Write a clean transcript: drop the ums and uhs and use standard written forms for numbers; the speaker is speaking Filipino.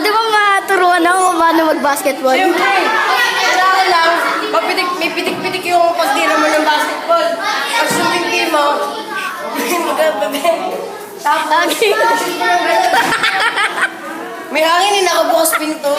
Pwede ba maturuan ako kung paano mag-basketball? Siyempre, kailangan lang, may pitik-pitik yung pagtira mo ng basketball. Pag sumimpi mo, magagabi. Tapos, may hangin, nakabukas pinto.